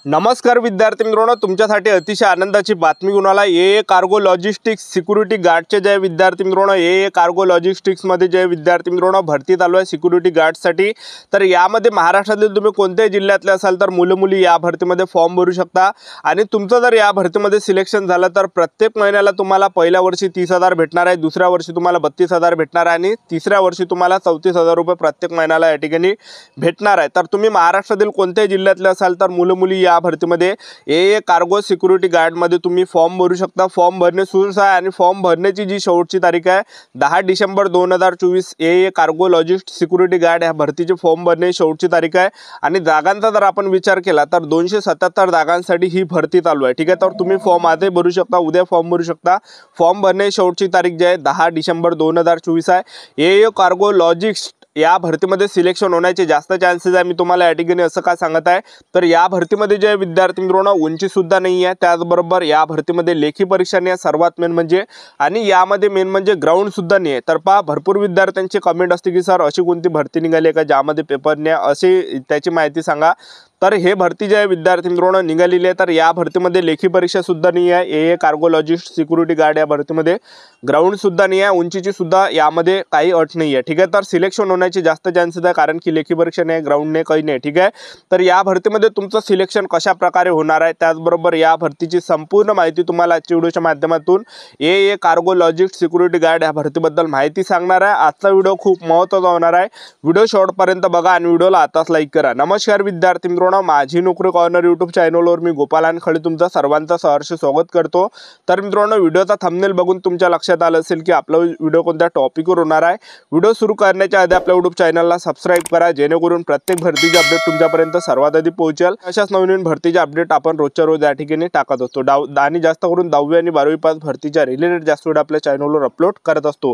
नमस्कार विद्यार्थी मित्रांनो, तुमच्यासाठी अतिशय आनंदाची बातमी घेऊन आला। ए कार्गो लॉजिस्टिक्स सिक्युरिटी गार्डचे जे विद्यार्थी मित्रांनो, ए कार्गो लॉजिस्टिक्समध्ये जे विद्यार्थी मित्रांनो भरती चालू आहे सिक्युरिटी गार्डसाठी। तर यामध्ये महाराष्ट्रातील तुम्ही कोणत्याही जिल्ह्यातले असाल तर मुलं मुली या भरतीमध्ये फॉर्म भरू शकता आणि तुमचं जर या भरतीमध्ये सिलेक्शन झालं तर प्रत्येक महिन्याला तुम्हाला पहिल्या वर्षी 30,000 भेटणार आहे, दुसऱ्या वर्षी तुम्हाला 32,000 भेटणार आहे आणि तिसऱ्या वर्षी तुम्हाला 34,000 रुपये प्रत्येक महिन्याला या ठिकाणी भेटणार आहे। तर तुम्ही महाराष्ट्रातील कोणत्याही जिल्ह्यातले असाल तर मुलं मुली या भरतीमध्ये ए कार्गो सिक्युरिटी गार्ड मध्ये तुम्ही फॉर्म भरू शकता। फॉर्म भरणे सुरू आहे आणि फॉर्म भरण्याची जी शेवटची तारीख आहे 10 डिसेंबर 2024। ए कार्गो लॉजिस्टिक्स सिक्युरिटी गार्ड या भरतीचे फॉर्म भरणे शेवटची तारीख आहे आणि जागांचा जर आपण विचार केला तर 277 जागांसाठी ही भरती चालू आहे। ठीक आहे, तर तुम्ही फॉर्म आजही भरू शकता, उद्या फॉर्म भरू शकता। फॉर्म भरणे शेवटची तारीख जी आहे 10 डिसेंबर 2024 आहे। ए कार्गो लॉजिस्टिक्स या भरतीमध्ये सिलेक्शन होण्याचे जास्त चान्सेस आहे। मी तुम्हाला या ठिकाणी असं का सांगत आहे तर या भरतीमध्ये जे विद्यार्थी मित्रांनो उंची सुद्धा नाही आहे, त्याचबरोबर या भरतीमध्ये लेखी परीक्षा नाही आहे सर्वात मेन म्हणजे, आणि यामध्ये मेन म्हणजे ग्राउंड सुद्धा नाही आहे। तर पहा, भरपूर विद्यार्थ्यांची कमेंट असते की सर अशी कोणती भरती निघाली आहे का ज्यामध्ये पेपर नाही, अशी त्याची माहिती सांगा। तर हे भरती जे विद्यार्थी मित्रांनो निघालेली आहे तर या भरतीमध्ये लेखी परीक्षा सुद्धा नाही आहे। ए कार्गो लॉजिस्टिक्स सिक्युरिटी गार्ड या भरतीमध्ये ग्राउंड सुद्धा नाही आहे, उंचीची सुद्धा यामध्ये काही अट नाही आहे। ठीक आहे, तर सिलेक्शन होण्याचे जास्त चान्सेस आहे कारण की लेखी परीक्षा नाही, ग्राउंड नाही, काही नाही। ठीक आहे, तर या भरतीमध्ये तुमचं सिलेक्शन कशा प्रकारे होणार आहे त्याचबरोबर या भरतीची संपूर्ण माहिती तुम्हाला आजच्या व्हिडिओच्या माध्यमातून ए कार्गो लॉजिस्टिक्स सिक्युरिटी गार्ड या भरतीबद्दल माहिती सांगणार आहे। आजचा व्हिडिओ खूप महत्त्वाचा होणार आहे, व्हिडिओ शेवटपर्यंत बघा आणि व्हिडिओला आताच लाईक करा। नमस्कार विद्यार्थी मित्रांनो, माझी नोकरी कॉर्नर यूट्यूब चॅनलवर मी गोपाल खळे तुमचं सर्वांचं सहर्ष स्वागत करतो। तर मित्रांनो, व्हिडिओचा थंबनेल बघून तुमच्या लक्षात आलं असेल की आपला व्हिडिओ कोणत्या टॉपिकवर होणार आहे। व्हिडिओ सुरू करण्याच्या आधी आपल्या यूट्यूब चॅनलला सबस्क्राइब करा जेणेकरून प्रत्येक भरतीचे अपडेट तुमच्यापर्यंत सर्वात आधी पोहोचेल। अशाच नवीन भरतीचे अपडेट आपण रोजच्या रोज या ठिकाणी टाकत असतो आणि जास्त करून 10वी आणि 12वी पास भरतीच्या रिलेटेड जास्त व्हिडिओ आपल्या चॅनलवर अपलोड करत असतो।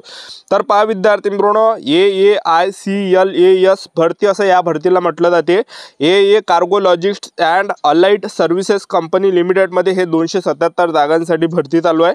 तर पहा विद्यार्थी मित्रांनो, AAICLAS भरती असं या भरतीला म्हटलं जाते। A cargo logistics and allied services company limited मध्ये हे 277 जागांसाठी भरती चालू आहे।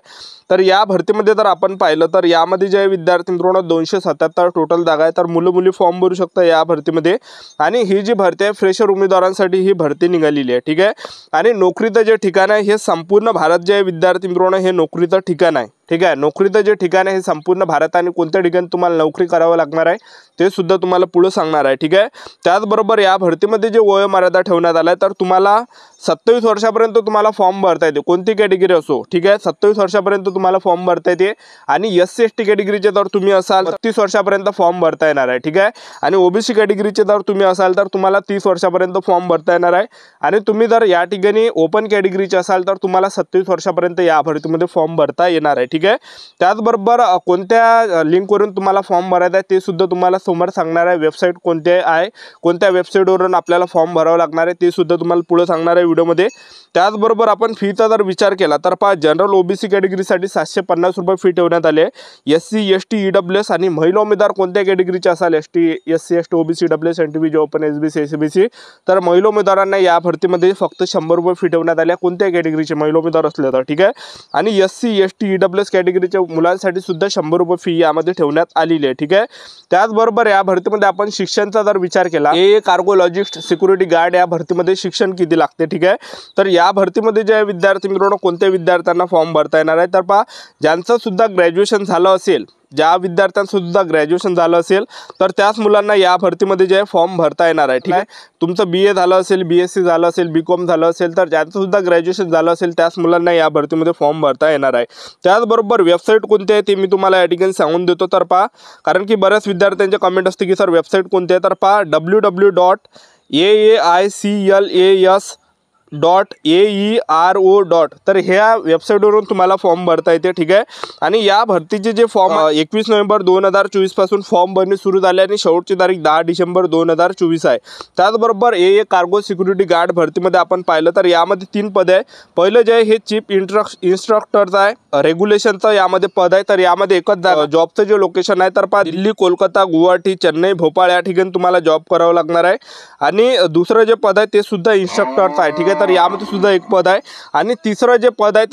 तर या भरतीमध्ये जर आपण पाहिलं तर यामध्ये जे विद्यार्थी मित्रांनो 277 टोटल जागा आहे। तर मुलं मुली फॉर्म भरू शकता या भरतीमध्ये आणि ही जी भरती आहे फ्रेशर उमेदवारांसाठी ही भरती निघालेली आहे। ठीक आहे, आणि नोकरीचं जे ठिकाण आहे हे संपूर्ण भारत जे विद्यार्थी मित्रांनो हे नोकरीचं ठिकाण आहे। ठीक आहे, नोकरीचं जे ठिकाण आहे हे संपूर्ण भारत आणि कोणत्या ठिकाणी तुम्हाला नोकरी करावं लागणार आहे ते सुद्धा तुम्हाला पुढे सांगणार आहे। ठीक आहे, त्याचबरोबर या भरतीमध्ये जे वयोमर्यादा ठेवण्यात आला आहे तर तुम्हाला 27 वर्षापर्यंत तुम्हाला फॉर्म भरता येते, कोणती कॅटेगरी असो। ठीक आहे, 27 वर्षापर्यंत तुम्हाला फॉर्म भरता येते आणि SC ST कॅटेगरीचे जर तुम्ही असाल 32 वर्षापर्यंत फॉर्म भरता येणार आहे। ठीक आहे, आणि OBC कॅटेगरीचे जर तुम्ही असाल तर तुम्हाला 30 वर्षापर्यंत फॉर्म भरता येणार आहे आणि तुम्ही जर या ठिकाणी ओपन कॅटेगरीचे असाल तर तुम्हाला 27 वर्षापर्यंत या भरतीमध्ये फॉर्म भरता येणार आहे। ठीक आहे, त्याचबरोबर कोणत्या लिंकवरून तुम्हाला फॉर्म भरायचा आहे ते सुद्धा तुम्हाला समोर सांगणार आहे। वेबसाईट कोणती आहे, कोणत्या वेबसाईटवरून आपल्याला फॉर्म भरावा लागणार आहे ते सुद्धा तुम्हाला पुढे सांगणार आहे व्हिडिओमध्ये। त्याचबरोबर आपण फीचा जर विचार केला तर पहा, जनरल OBC कॅटेगरीसाठी 750 रुपये फी ठेवण्यात आले। SC ST EWS आणि महिला उमेदवार कोणत्या कॅटेगरीचे असाल SC ST OBC EWS NTBC open SBC SCBC तर महिला उमेदवारांना या भरतीमध्ये फक्त 100 रुपये फी ठेवण्यात आल्या कोणत्या कॅटेगरीचे महिला उमेदवार असले तर। ठीक आहे, आणि SC ST EWS कॅटेगरीच्या मुलांसाठी सुद्धा 100 रुपये फी यामध्ये ठेवण्यात आलेली आहे। ठीक आहे, त्याचबरोबर या भरतीमध्ये आपण शिक्षणाचा जर विचार केला ए कार्गो लॉजिस्टिक्स सिक्युरिटी गार्ड या भरतीमध्ये शिक्षण किती लागते। ठीक आहे, तर या भरतीमध्ये जे विद्यार्थी मित्रांनो कोणत्या विद्यार्थ्यांना फॉर्म भरता येणार आहे तर पहा, ज्यांचं सुद्धा ग्रॅज्युएशन झालं असेल, ज्या विद्यार्थ्यांचं सुद्धा ग्रॅज्युएशन झालं असेल तर त्याच मुलांना या भरतीमध्ये जे फॉर्म भरता येणार आहे। ठीक आहे, तुमचं BA झालं असेल, BSc झालं असेल, BCom झालं असेल तर ज्यांचं सुद्धा ग्रॅज्युएशन झालं असेल त्याच मुलांना या भरतीमध्ये फॉर्म भरता येणार आहे। त्याचबरोबर वेबसाईट कोणती आहे ते मी तुम्हाला या ठिकाणी सांगून देतो। तर पहा, कारण की बऱ्याच विद्यार्थ्यांचे कमेंट असते की सर वेबसाईट कोणती आहे, तर पहा www.AAICLAS.AERO. तर ह्या वेबसाईटवरून तुम्हाला फॉर्म भरता येते। ठीक आहे, आणि या भरतीचे जे फॉर्म 21 नोव्हेंबर 2024 पासून फॉर्म भरणे सुरू झाले आणि शेवटची तारीख 10 डिसेंबर 2024 आहे। त्याचबरोबर ए कार्गो सिक्युरिटी गार्ड भरतीमध्ये आपण पाहिलं तर यामध्ये 3 पदे आहे। पहिलं जे आहे हे चीफ इन्स्ट्रक्टरचं आहे, रेग्युलेशनचं यामध्ये पद आहे। तर यामध्ये एकच जॉबचं जे लोकेशन आहे तर पहा, दिल्ली, कोलकाता, गुवाहाटी, चेन्नई, भोपाळ या ठिकाणी तुम्हाला जॉब करावं लागणार आहे। आणि दुसरं जे पद आहे ते सुद्धा इन्स्ट्रक्टरचं आहे। ठीक आहे, तर यामध्ये सुद्धा एक पद आहे आणि तिसरं जे पद आहे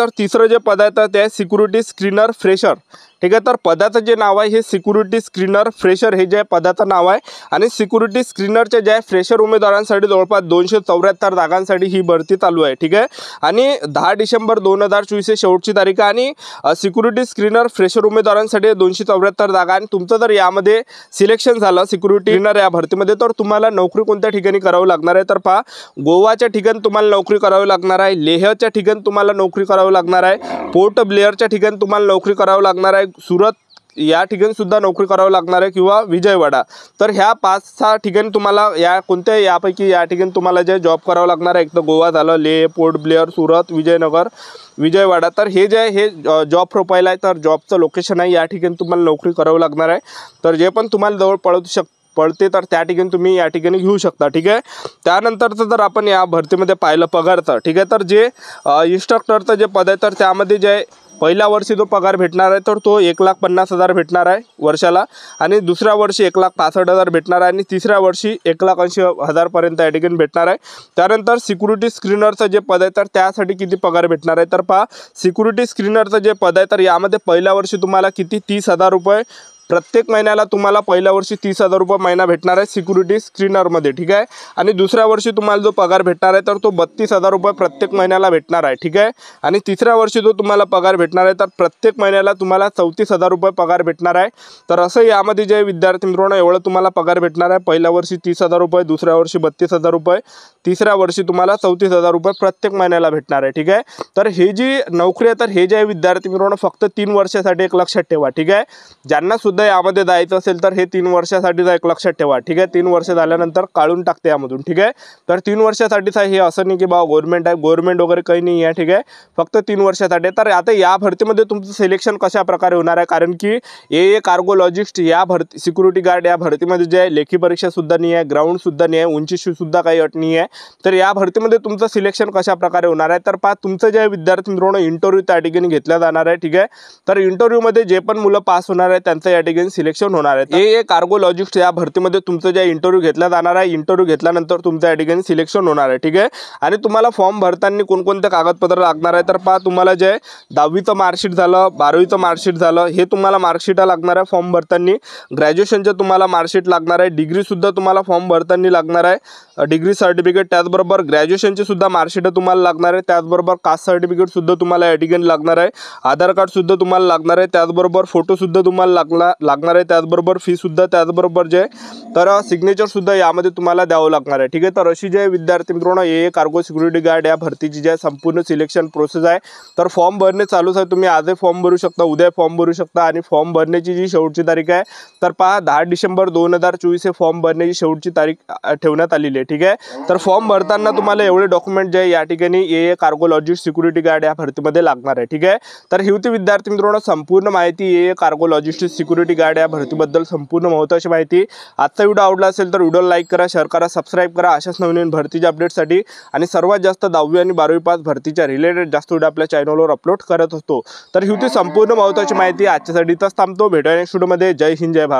तर ते सिक्युरिटी स्क्रीनर फ्रेशर ठीक आहे। तर पदाचं जे नाव आहे हे सिक्युरिटी स्क्रीनर फ्रेशर हे जे पदाचं नाव आहे आणि सिक्युरिटी स्क्रीनरचे जे फ्रेशर उमेदवारांसाठी जवळपास 274 जागांसाठी ही भरती चालू आहे। ठीक आहे। आणि 10 डिसेंबर 2024 शेवटची तारीख आहे आणि सिक्युरिटी स्क्रीनर फ्रेशर उमेदवारांसाठी 274 जागा आणि तुमचं जर यामध्ये सिलेक्शन झालं सिक्युरिटी स्क्रीनर या भरतीमध्ये तर तुम्हाला नोकरी कोणत्या ठिकाणी करावी लागणार आहे तर पहा गोवाच्या ठिकाणी तुम्हाला नोकरी करावी लागणार आहे, लेहच्या ठिकाणी तुम्हाला नोकरी करावी लागणार आहे, पोर्ट ब्लेअरच्या ठिकाणी तुम्हाला नोकरी करावी लागणार आहे, सुरत या ठिकाणी सुद्धा नोकरी करावी लागणार आहे किंवा विजयवाडा। तर ह्या 5-6 ठिकाणी तुम्हाला या कोणत्या यापैकी या ठिकाणी तुम्हाला जे जॉब करावं लागणार आहे एक तर गोवा झालं, लेह, पोर्ट ब्लेअर, सुरत, विजयनगर, विजयवाडा। तर हे जे हे जॉब प्रोफाईल आहे तर जॉबचं लोकेशन आहे या ठिकाणी तुम्हाला नोकरी करावी लागणार आहे। तर जे पण तुम्हाला जवळ पडते तर त्या ठिकाणी तुम्ही या ठिकाणी घेऊ शकता। ठीक आहे। त्यानंतरचं जर आपण या भरतीमध्ये पाहिलं पगारचं ठीक आहे तर जे इन्स्ट्रक्टरचं जे पद आहे तर त्यामध्ये जे पहिल्या वर्षी जो पगार भेटणार आहे तर तो 1,50,000 भेटणार आहे वर्षाला आणि दुसऱ्या वर्षी 1,65,000 भेटणार आहे आणि तिसऱ्या वर्षी 1,80,000 पर्यंत या ठिकाणी भेटणार आहे। त्यानंतर सिक्युरिटी स्क्रीनरचं जे पद आहे तर त्यासाठी किती पगार भेटणार आहे तर पहा सिक्युरिटी स्क्रीनरचं जे पद आहे तर यामध्ये पहिल्या वर्षी तुम्हाला किती 30,000 रुपये प्रत्येक महिन्याला तुम्हाला पहिल्या वर्षी 30,000 रुपये महिना भेटणार आहे सिक्युरिटी स्क्रीनरमध्ये। ठीक आहे। आणि दुसऱ्या वर्षी तुम्हाला जो पगार भेटणार आहे तर तो 32,000 रुपये प्रत्येक महिन्याला भेटणार आहे। ठीक आहे। आणि तिसऱ्या वर्षी जो तुम्हाला पगार भेटणार आहे तर प्रत्येक महिन्याला तुम्हाला 34,000 रुपये पगार भेटणार आहे। तर असं यामध्ये जे विद्यार्थी मित्रांनो एवढं तुम्हाला पगार भेटणार आहे। पहिल्या वर्षी 30,000 रुपये, दुसऱ्या वर्षी 32,000 रुपये, तिसऱ्या वर्षी तुम्हाला 34,000 रुपये प्रत्येक महिन्याला भेटणार आहे। ठीक आहे। तर हे जी नोकरी आहे तर हे जे विद्यार्थी मित्रांनो फक्त 3 वर्षासाठी एक लक्षात ठेवा। ठीक आहे। ज्यांना सुद्धा यामध्ये जायचं असेल तर हे 3 वर्षासाठीचा एक लक्षात ठेवा। ठीक आहे। 3 वर्ष झाल्यानंतर काढून टाकते यामधून। ठीक आहे। तर 3 वर्षासाठीच आहे हे, असं नाही की बा गव्हर्नमेंट आहे, गव्हर्नमेंट वगैरे काही नाही आहे। ठीक आहे। फक्त 3 वर्षासाठी। तर आता या भरतीमध्ये तुमचं सिलेक्शन कशा प्रकारे होणार आहे कारण की ए कार्गो लॉजिस्ट या भरती सिक्युरिटी गार्ड या भरतीमध्ये जे लेखी परीक्षा सुद्धा नाही आहे, ग्राउंड सुद्धा नाही आहे, उंचीशी सुद्धा काही अट नाही आहे। तर या भरतीमध्ये तुमचं सिलेक्शन कशा प्रकारे होणार आहे तर पहा तुमचं जे विद्यार्थी मित्रांनो इंटरव्ह्यू त्या ठिकाणी घेतला जाणार आहे। ठीक आहे। तर इंटरव्ह्यूमध्ये जे पण मुलं पास होणार आहे त्यांचं या ठिकाणी सिलेक्शन होणार आहे। ए कार्गो लॉजिस्ट या भरतीमध्ये तुमचं जे इंटरव्ह्यू घेतला जाणार आहे, इंटरव्ह्यू घेतल्यानंतर तुमचं या ठिकाणी सिलेक्शन होणार आहे। ठीक आहे। आणि तुम्हाला फॉर्म भरताना कोणकोणते कागदपत्र लागणार आहे तर पहा तुम्हाला जे 10वीचं मार्कशीट झालं, 12वीचं मार्कशीट झालं हे तुम्हाला मार्कशीट लागणार आहे फॉर्म भरताना, ग्रॅज्युएशनचं तुम्हाला मार्कशीट लागणार आहे, डिग्री सुद्धा तुम्हाला फॉर्म भरताना लागणार आहे, डिग्री सर्टिफिकेट, त्याचबरोबर ग्रॅज्युएशनची सुद्धा मार्कशीट तुम्हाला लागणार आहे, त्याचबरोबर कास्ट सर्टिफिकेट सुद्धा तुम्हाला या ठिकाणी लागणार आहे, आधार कार्ड सुद्धा तुम्हाला लागणार आहे, त्याचबरोबर फोटो सुद्धा तुम्हाला लागणार आहे, त्याचबरोबर फी सुद्धा, त्याचबरोबर जे तर सिग्नेचर सुद्धा यामध्ये तुम्हाला द्यावं लागणार आहे। ठीक आहे। तर अशी जे विद्यार्थी मित्रांनो ए कार्गो सिक्युरिटी गार्ड या भरतीची जे संपूर्ण सिलेक्शन प्रोसेस आहे तर फॉर्म भरणे चालूच आहे। तुम्ही आजही फॉर्म भरू शकता, उद्या फॉर्म भरू शकता आणि फॉर्म भरण्याची जी शेवटची तारीख आहे तर पहा 10 डिसेंबर 2024 हे फॉर्म भरण्याची शेवटची तारीख ठेवण्यात आलेली आहे। ठीक आहे। तर फॉर्म भरताना तुम्हाला एवढे डॉक्युमेंट जे या ठिकाणी ए कार्गो लॉजिस्ट सिक्युरिटी गार्ड या भरतीमध्ये लागणार आहे। ठीक आहे। तर ही होती विद्यार्थी मित्रांनो संपूर्ण माहिती ए कार्गो लॉजिस्ट सिक्युरिटी गार्ड या भरतीबद्दल संपूर्ण महत्त्वाची माहिती। आजचा व्हिडिओ आवडला असेल तर व्हिडिओला लाईक करा, शेअर करा, सबस्क्राईब करा अशाच नवीन भरतीच्या अपडेटसाठी आणि सर्वात जास्त 10वी आणि 12वी पास भरतीच्या रिलेटेड जास्त व्हिडिओ आपल्या चॅनलवर अपलोड करत असतो। तर ही होती संपूर्ण महत्त्वाची माहिती आजच्यासाठी इथंच थांबतो। भेटूया नेक्स्ट व्हिडिओमध्ये। जय हिंद, जय भारत।